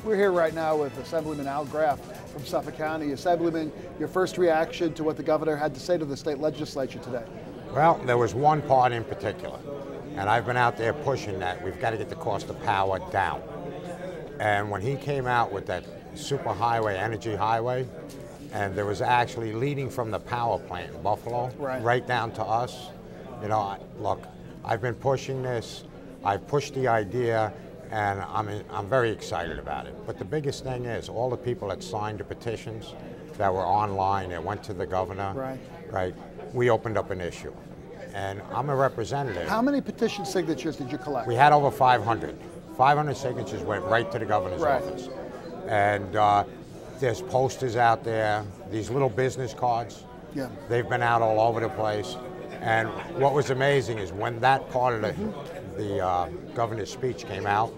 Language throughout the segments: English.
We're here right now with Assemblyman Al Graf from Suffolk County. Assemblyman, your first reaction to what the governor had to say to the state legislature today? Well, there was one part in particular, and I've been out there pushing that we've got to get the cost of power down. And when he came out with that super highway, energy highway, and there was actually leading from the power plant in Buffalo right down to us, you know, look, I've been pushing this, I've pushed the idea, and I'm very excited about it. But the biggest thing is all the people that signed the petitions that were online, that went to the governor, right? We opened up an issue. And I'm a representative. How many petition signatures did you collect? We had over 500. 500 signatures went right to the governor's office. And there's posters out there, these little business cards. Yeah. They've been out all over the place. And what was amazing is when that part of the governor's speech came out,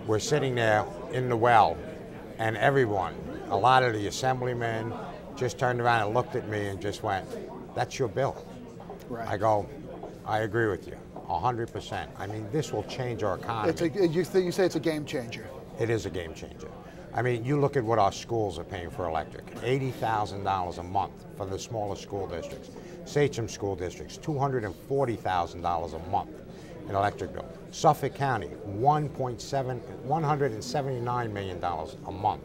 we're sitting there in the well, and everyone, a lot of the assemblymen, just turned around and looked at me and just went, "That's your bill." Right. I go, "I agree with you, 100%. I mean, this will change our economy." You say it's a game changer. It is a game changer. I mean, you look at what our schools are paying for electric, $80,000 a month for the smaller school districts. Sachem school districts, $240,000 a month in electric bill. Suffolk County, $179 million a month.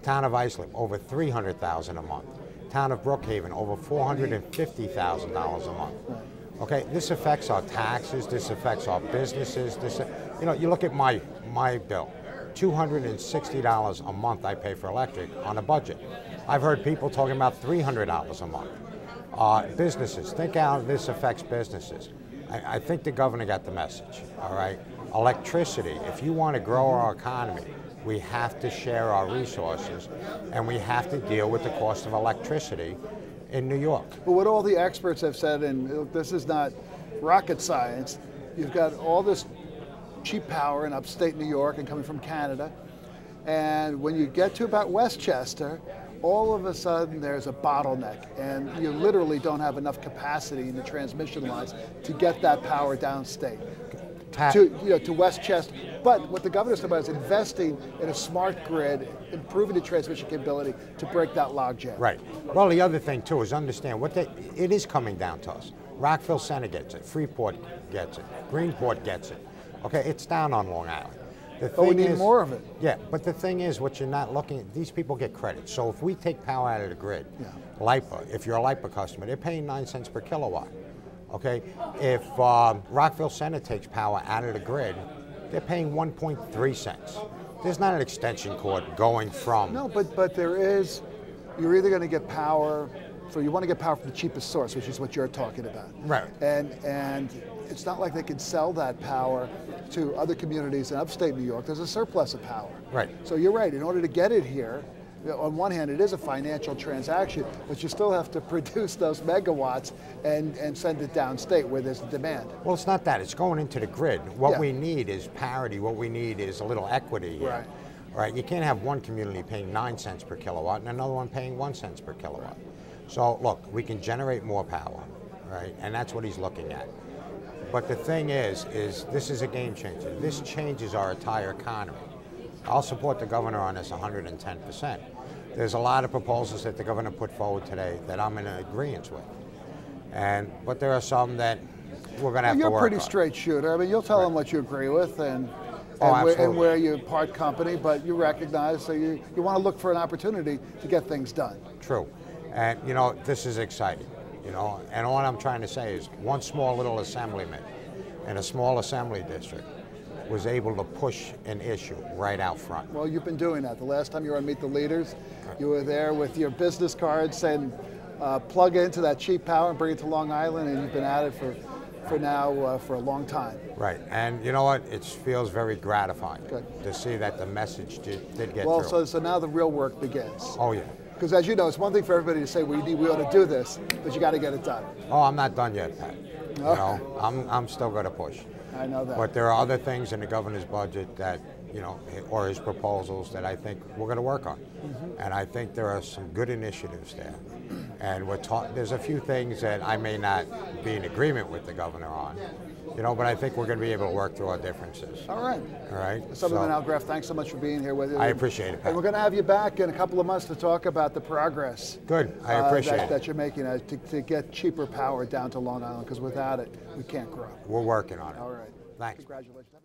Town of Islip, over $300,000 a month. Town of Brookhaven, over $450,000 a month. Okay, this affects our taxes, this affects our businesses. You know, you look at my bill, $260 a month I pay for electric on a budget. I've heard people talking about $300 a month. Businesses, think how this affects businesses. I think the governor got the message, all right? Electricity, if you want to grow our economy, we have to share our resources, and we have to deal with the cost of electricity in New York. But what all the experts have said, and this is not rocket science, you've got all this cheap power in upstate New York and coming from Canada, and when you get to about Westchester, all of a sudden there's a bottleneck, and you literally don't have enough capacity in the transmission lines to get that power downstate to Westchester. But what the governor said about is investing in a smart grid, improving the transmission capability to break that logjam. Right. Well, the other thing too is understand it is coming down to us. Rockville Center gets it, Freeport gets it, Greenport gets it. Okay, it's down on Long Island. But we need more of it. Yeah, but the thing is, what you're not looking at, these people get credit. So if we take power out of the grid, LIPA, if you're a LIPA customer, they're paying 9 cents per kilowatt. Okay, if Rockville Center takes power out of the grid, they're paying 1.3 cents. There's not an extension cord going from. No, but there is. You're either going to get power, so you want to get power from the cheapest source, which is what you're talking about. Right. And it's not like they can sell that power to other communities in upstate New York. There's a surplus of power. Right. So you're right. In order to get it here, on one hand, it is a financial transaction, but you still have to produce those megawatts and send it downstate where there's a demand. Well, it's not that. It's going into the grid. What we need is parity. What we need is a little equity here. Right. Right. You can't have one community paying 9 cents per kilowatt and another one paying 1 cent per kilowatt. So, look, we can generate more power, right? And that's what he's looking at. But the thing is this is a game changer. This changes our entire economy. I'll support the governor on this 110%. There's a lot of proposals that the governor put forward today that I'm in agreement with. But there are some that we're going to have to work on. You're a pretty straight shooter. I mean, you'll tell them what you agree with and where you part company, but you recognize, so you want to look for an opportunity to get things done. True. And, you know, this is exciting. You know, and all I'm trying to say is one small little assemblyman in a small assembly district was able to push an issue right out front. Well, you've been doing that. The last time you were on Meet the Leaders, you were there with your business card saying, plug into that cheap power and bring it to Long Island, and you've been at it for a long time. Right, and you know what? It feels very gratifying to see that the message did get through. Well, so now the real work begins. Oh, yeah. Because as you know, it's one thing for everybody to say we ought to do this, but you got to get it done. Oh, I'm not done yet, Pat. You know, I'm still going to push. I know that. But there are other things in the governor's budget that, you know, or his proposals that I think we're going to work on. And I think there are some good initiatives there. And there's a few things that I may not be in agreement with the governor on, but I think we're going to be able to work through our differences. All right. All right. Assemblyman Al Graf, thanks so much for being here with us. I appreciate it, Pat. And we're going to have you back in a couple of months to talk about the progress. Good. I appreciate it. That you're making to get cheaper power down to Long Island, because without it, we can't grow. We're working on it. All right. Thanks. Congratulations.